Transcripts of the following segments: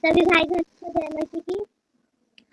सभी भाई बहन को जय मसीह की।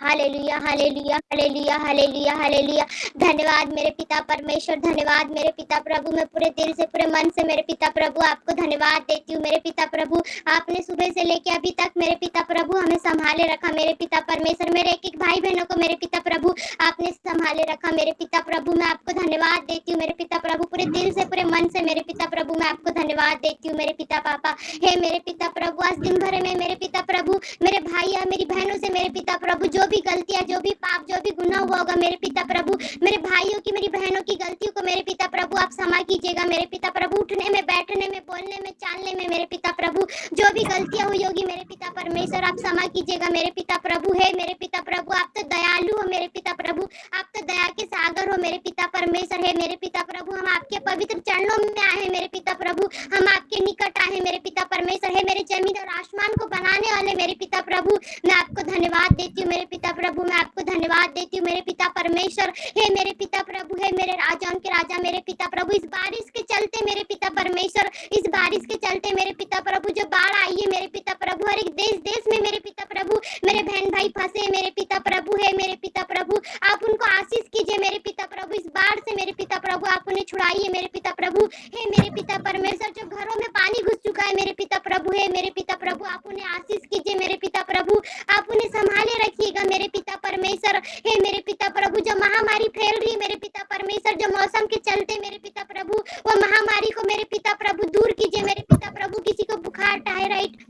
Hallelujah hallelujah hallelujah hallelujah hallelujah. धन्यवाद मेरे पिता परमेश्वर, धन्यवाद मेरे पिता प्रभु। मैं पूरे दिल से पूरे मन से मेरे पिता प्रभु आपको धन्यवाद देती हूँ मेरे पिता प्रभु। आपने सुबह से लेके अभी तक मेरे पिता प्रभु हमें संभाले रखा मेरे पिता परमेश्वर। मेरे एक एक भाई बहनों को मेरे पिता प्रभु आपने संभाले रखा मेरे पिता प्रभु। मैं आपको धन्यवाद देती हूँ मेरे पिता प्रभु, पूरे दिल से पूरे मन से मेरे पिता प्रभु मैं आपको धन्यवाद देती हूँ मेरे पिता पापा। हे मेरे पिता प्रभु, आज दिन भर में मेरे पिता प्रभु मेरे भाई या मेरी बहनों से मेरे पिता प्रभु जो भी गलतियां, जो भी पाप, जो भी गुनाह हुआ होगा मेरे पिता प्रभु, मेरे भाइयों की, मेरी बहनों की गलतियों को मेरे पिता प्रभु आप क्षमा कीजिएगा मेरे पिता प्रभु। उठने में, बैठने में, बोलने में, चालने में मेरे पिता प्रभु जो भी गलतियां हुई होगी मेरे पिता परमेश्वर आप क्षमा कीजिएगा मेरे पिता प्रभु। हे मेरे पिता प्रभु, आप तो दयालु हो मेरे पिता प्रभु, आप तो दया के सागर हो मेरे पिता परमेश्वर। हे मेरे पिता प्रभु, हम आपके पवित्र चरणों में आए हैं मेरे पिता प्रभु, हम आपके निकट आए हैं मेरे पिता परमेश्वर। हे मेरे जमीन और आसमान को बनाने वाले मेरे पिता प्रभु मैं आपको धन्यवाद देती हूँ मेरे पिता प्रभु, मैं आपको धन्यवाद देती हूँ मेरे पिता परमेश्वर। हे मेरे पिता प्रभु, हे मेरे राजाओं के राजा मेरे पिता प्रभु, इस बारिश के चलते मेरे पिता परमेश्वर, इस बारिश के चलते मेरे पिता प्रभु जो बाढ़ आई है मेरे पिता प्रभु, हर एक देश देश में मेरे पिता प्रभु मेरे बहन भाई फंसे मेरे पिता प्रभु। हे मेरे पिता प्रभु, आप उनको आशीष कीजिए मेरे पिता प्रभु, इस बाढ़ से मेरे पिता प्रभु आप उन्हें छुड़ाइए मेरे पिता प्रभु। हे मेरे पिता परमेश्वर, जो घरों में पानी घुस चुका है मेरे पिता प्रभु, हे मेरे पिता प्रभु आप उन्हें आशीष कीजिए मेरे पिता प्रभु, आप उन्हें संभाले रखिएगा मेरे पिता परमेश्वर। हे मेरे पिता प्रभु, जो महामारी फैल रही है मेरे पिता परमेश्वर, जो मौसम के चलते मेरे पिता प्रभु वो महामारी को मेरे पिता प्रभु दूर कीजिए मेरे पिता प्रभु। किसी को बुखार, टायराइड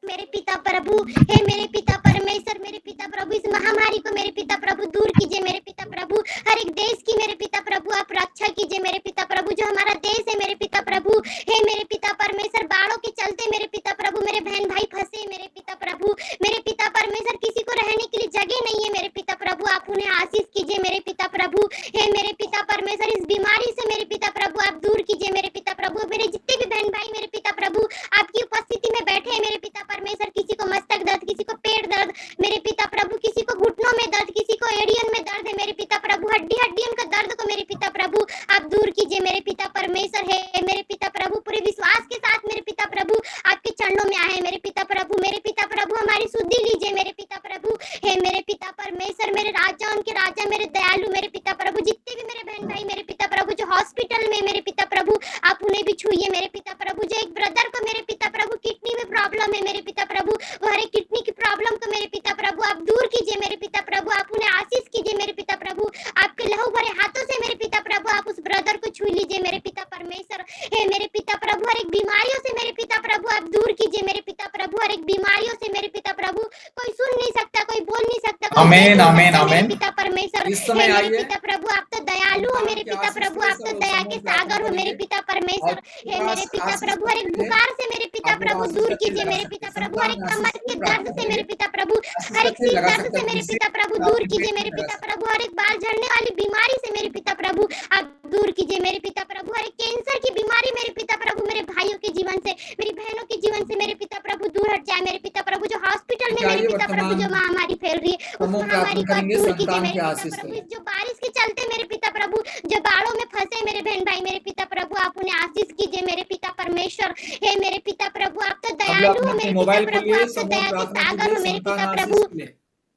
मेरे पिता प्रभु, हे मेरे पिता परमेश्वर, मेरे पिता प्रभु इस महामारी को मेरे पिता प्रभु दूर कीजिए मेरे पिता प्रभु। हर एक देश की मेरे पिता प्रभु आप रक्षा कीजिए मेरे पिता प्रभु, जो हमारा देश है मेरे पिता प्रभु। हे मेरे पिता परमेश्वर, बाढ़ों के चलते मेरे पिता प्रभु मेरे बहन भाई फंसे मेरे पिता प्रभु, मेरे पिता परमेश्वर किसी को रहने के लिए जगह नहीं है मेरे पिता प्रभु, आप उन्हें आशीष कीजिए मेरे पिता प्रभु। हे मेरे पिता परमेश्वर, इस बीमारी से मेरे पिता प्रभु आप दूर कीजिए मेरे पिता प्रभु। मेरे जितने भी बहन भाई मेरे पिता प्रभु आपकी उपस्थिति में बैठे हैं मेरे पिता परमेश्वर, किसी को मस्तक दर्द, किसी को पेट दर्द मेरे पिता प्रभु, किसी को घुटनों में दर्द, किसी को एड़ियन में दर्द है मेरे पिता प्रभु, हड्डियन का दर्द को मेरे पिता प्रभु आप दूर कीजिए मेरे पिता परमेश्वर। है मेरे पिता प्रभु, पूरे विश्वास के साथ मेरे पिता प्रभु आपके चरणों में आए मेरे पिता प्रभु। मेरे पिता प्रभु हमारी शुद्धि लीजिए मेरे पिता प्रभु। हे मेरे पिता परमेश्वर, मेरे राजाओं के राजा, मेरे दयालु मेरे पिता प्रभु, जितने भी मेरे बहन भाई मेरे पिता प्रभु जो हॉस्पिटल में मेरे पिता प्रभु आप उन्हें भी छूइए मेरे पिता प्रभु। जो एक ब्रदर को मेरे पिता प्रभु किडनी में प्रॉब्लम है मेरे पिता प्रभु, वो हर एक किडनी की प्रॉब्लम को मेरे पिता प्रभु आप दूर कीजिए मेरे पिता प्रभु, आप उन्हें आशीष कीजिए मेरे पिता प्रभु। आपके लहू भरे हाथों से मेरे पिता प्रभु आप उस ब्रदर को छू लीजिए मेरे पिता परमेश्वर। हे मेरे पिता प्रभु, हर एक बीमारियों से मेरे पिता प्रभु आप दूर कीजिए मेरे पिता प्रभु, हर एक बीमारियों से मेरे पिता प्रभु कोई सुन नहीं सकता, कोई बोल नहीं सकता, कोई आमीन देख नहीं आमीन सकता मेरे आमीन। पिता परमेश्वर। इस हे समय मेरे आइए पिता प्रभु आप तो दयालु हो मेरे पिता प्रभु, आप तो दया के सागर हो मेरे पिता परमेश्वर। हे मेरे पिता प्रभु, हर एक बुखार से मेरे पिता प्रभु दूर कीजिए मेरे पिता प्रभु, हर एक कमर के दर्द से मेरे पिता प्रभु, हर एक सिर दर्द से मेरे पिता प्रभु दूर कीजिए मेरे पिता प्रभु, हर एक बाल झड़ने वाली बीमारी से मेरे पिता प्रभु आप दूर कीजिए मेरे पिता प्रभु, हर एक कैंसर की बीमारी मेरे पिता प्रभु मेरे भाइयों के जीवन से, मेरी बहनों के जीवन से मेरे पिता प्रभु दूर हट जाए मेरे पिता प्रभु। जो हॉस्पिटल में मेरे पिता प्रभु जो महामारी फैल रही है उस महामारी को दूर कीजिए मेरे पिता प्रभु। जो बारिश के चलते मेरे पिता प्रभु जो बाढ़ों में फंसे मेरे बहन भाई मेरे पिता प्रभु आप उन्हें आशीष कीजिए मेरे पिता परमेश्वर। हे मेरे पिता प्रभु आप तो दयालु हो मेरे पिता प्रभु, आप तो दया के सागर हो मेरे पिता प्रभु।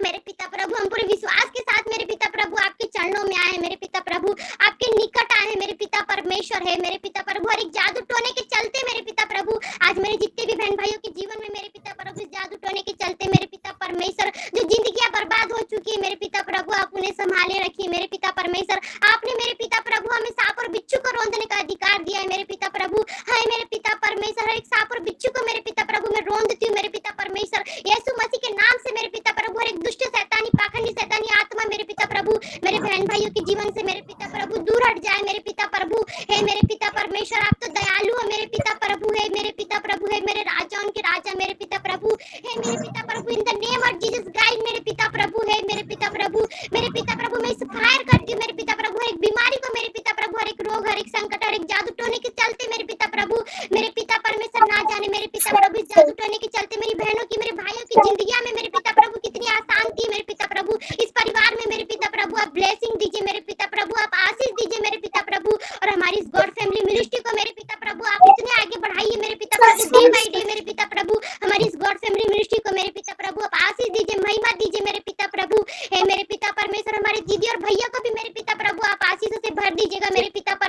मेरे पिता प्रभु हम पूरे विश्वास के साथ मेरे पिता प्रभु आपके चरणों में आए मेरे पिता प्रभु, आपके निकट आए मेरे पिता परमेश्वर। है मेरे पिता प्रभु, हर एक जादू टोने के चलते मेरे पिता प्रभु आज मेरे जितने भी बहन भाइयों के जीवन में मेरे पिता प्रभु इस जादू टोने के चलते मेरे पिता परमेश्वर जो जिंदगियां बर्बाद हो चुकी है मेरे पिता प्रभु आप उन्हें संभाले रखिए मेरे पिता परमेश्वर। आपने मेरे पिता प्रभु हमें सांप और बिच्छू को रौंदने का अधिकार दिया है मेरे पिता प्रभु। है मेरे पिता परमेश्वर, हर एक सांप और बिच्छू को मेरे पिता प्रभु मैं रौंदती हूँ मेरे पिता परमेश्वर। यीशु मसीह के नाम से मेरे पिता प्रभु, हर एक दुष्ट शैतानी पाखंडी शैतानी आत्मा मेरे पिता प्रभु मेरे बहन भाइयों के जीवन से मेरे पिता प्रभु दूर हट जाए मेरे पिता प्रभु। हे मेरे पिता परमेश्वर आप तो दयालु हो मेरे पिता प्रभु, है मेरे पिता प्रभु, है मेरे राजाओं के राजा मेरे पिता प्रभु। हे मेरे पिता प्रभु, in the name of Jesus guide मेरे पिता प्रभु, है मेरे पिता प्रभु, मेरे पिता प्रभु मैं इस फायर करती हूँ मेरे पिता प्रभु, हर एक बीमारी को मेरे पिता प्रभु, हर एक रोग, हर एक संकट, हर एक जादू टोने के चलते मेरे पिता प्रभु, मेरे पिता परमेश्वर ना जाने मेरे पिता प्रभु इस जादू टोने के चलते मेरी बहनों की, मेरे भाइयों की जिंदगी में मेरे पिता प्रभु कितनी अशांति मेरे पिता प्रभु, इस परिवार में मेरे पिता प्रभु आप ब्लेसिंग दीजिए मेरे पिता प्रभु, आप आशीष दीजिए मेरे पिता प्रभु। और हमारी इस गॉड फैमिली मिनिस्ट्री को मेरे पिता प्रभु आप इतने आगे बढ़ाइए मेरे पिता प्रभु, डे बाय डे मेरे पिता प्रभु हमारी इस गॉड फैमिली मिनिस्ट्री को मेरे पिता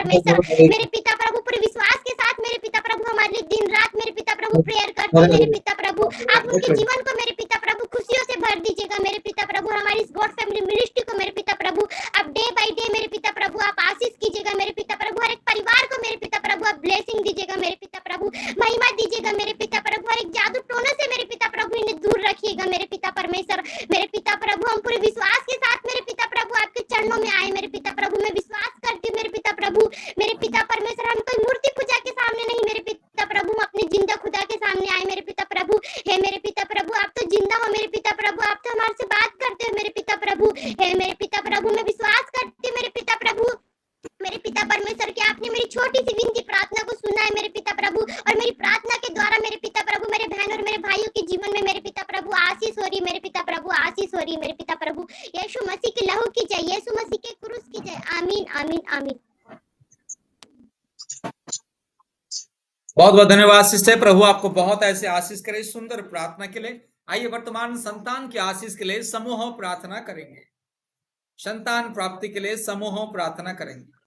परमेश्वर, मेरे पिता प्रभु पूरे विश्वास के साथ मेरे पिता प्रभु हमारे लिए दिन रात मेरे पिता प्रभु प्रेयर करते हैं। मेरे पिता प्रभु आप उनके जीवन को मेरे पिता प्रभु खुशियों से भर दीजिएगा। मेरे पिता प्रभु हमारी इस गॉड फैमिली मिनिस्ट्री को मेरे पिता प्रभु आप डे बाय डे मेरे पिता प्रभु आप आशीष कीजिएगा। मेरे पिता प्रभु हर एक परिवार को मेरे पिता प्रभु आप ब्लेसिंग दीजिएगा। मेरे पिता प्रभु महिमा दीजिएगा। मेरे पिता प्रभु हर एक जादू टोने से मेरे पिता प्रभु इन्हें दूर रखिएगा। मेरे पिता परमेश्वर, मेरे पिता प्रभु हम पूरे विश्वास के साथ मेरे पिता प्रभु आपके चरणों में आए। मेरे पिता प्रभु मैं विश्वास करती हूँ मेरे पिता प्रभु, मेरे पिता परमेश्वर हम कोई मूर्ति पूजा के सामने नहीं मेरे पिता प्रभु, हम अपने जिंदा खुदा के सामने आए। मेरे पिता प्रभु हे मेरे पिता प्रभु आप तो जिंदा हो। मेरे पिता प्रभु आप तो हमारे से बात करते हो। मेरे पिता प्रभु हे मेरे पिता प्रभु मैं विश्वास करती हूँ मेरे पिता प्रभु, मेरे पिता परमेश्वर कि आपने मेरी छोटी सी विनती प्रार्थना को सुना है मेरे पिता प्रभु, और मेरी प्रार्थना के द्वारा मेरे पिता प्रभु मेरे बहन और मेरे भाइयों के जीवन में मेरे पिता प्रभु आशीष हो रही। मेरे पिता प्रभु आशीष हो रही। मेरे पिता प्रभु यीशु मसीह के लहू की जय, यीशु मसीह के क्रूस की जय। आमीन आमीन आमीन। बहुत बहुत धन्यवाद सिस्टर। प्रभु आपको बहुत ऐसे आशीष करे सुंदर प्रार्थना के लिए। आइए वर्तमान संतान की आशीष के लिए समूह प्रार्थना करेंगे। संतान प्राप्ति के लिए समूह प्रार्थना करेंगे।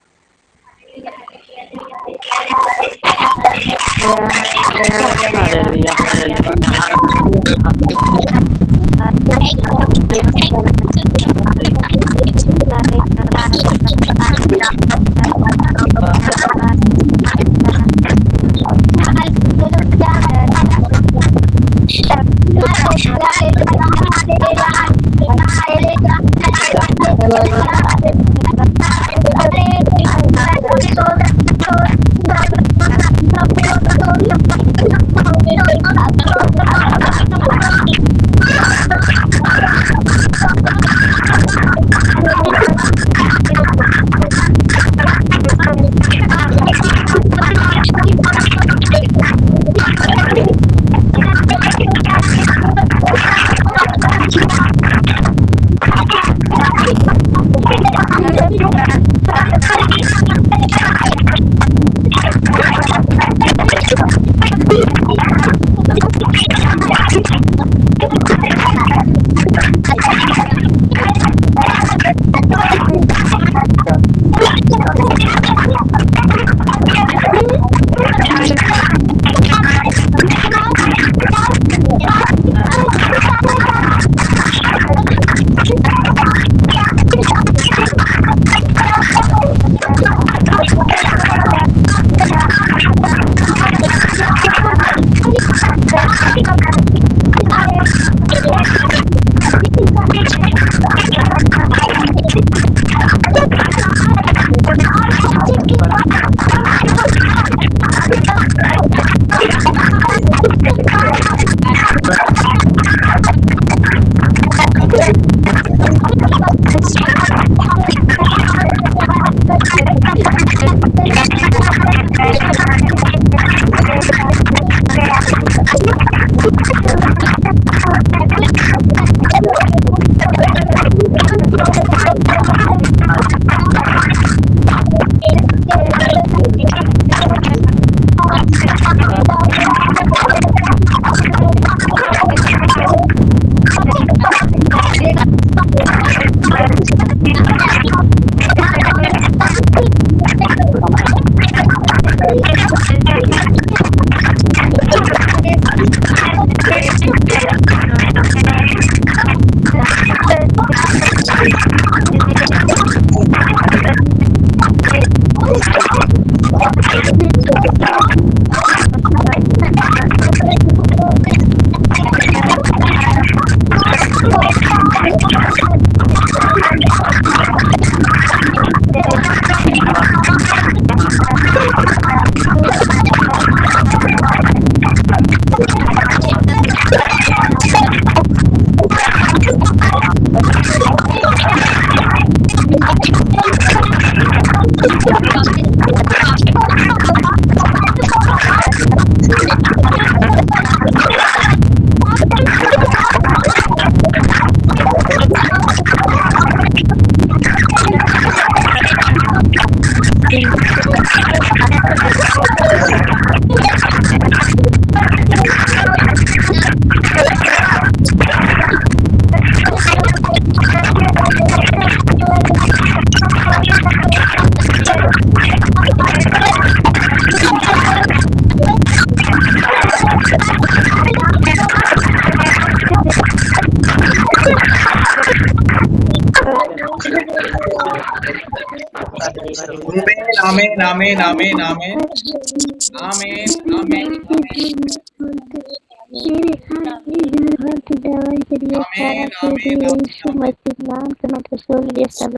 आमीन आमीन आमीन आमीन आमीन आमीन आमीन आमीन आमीन यीशु मसीह नाम से मैं तो सुन लिया सब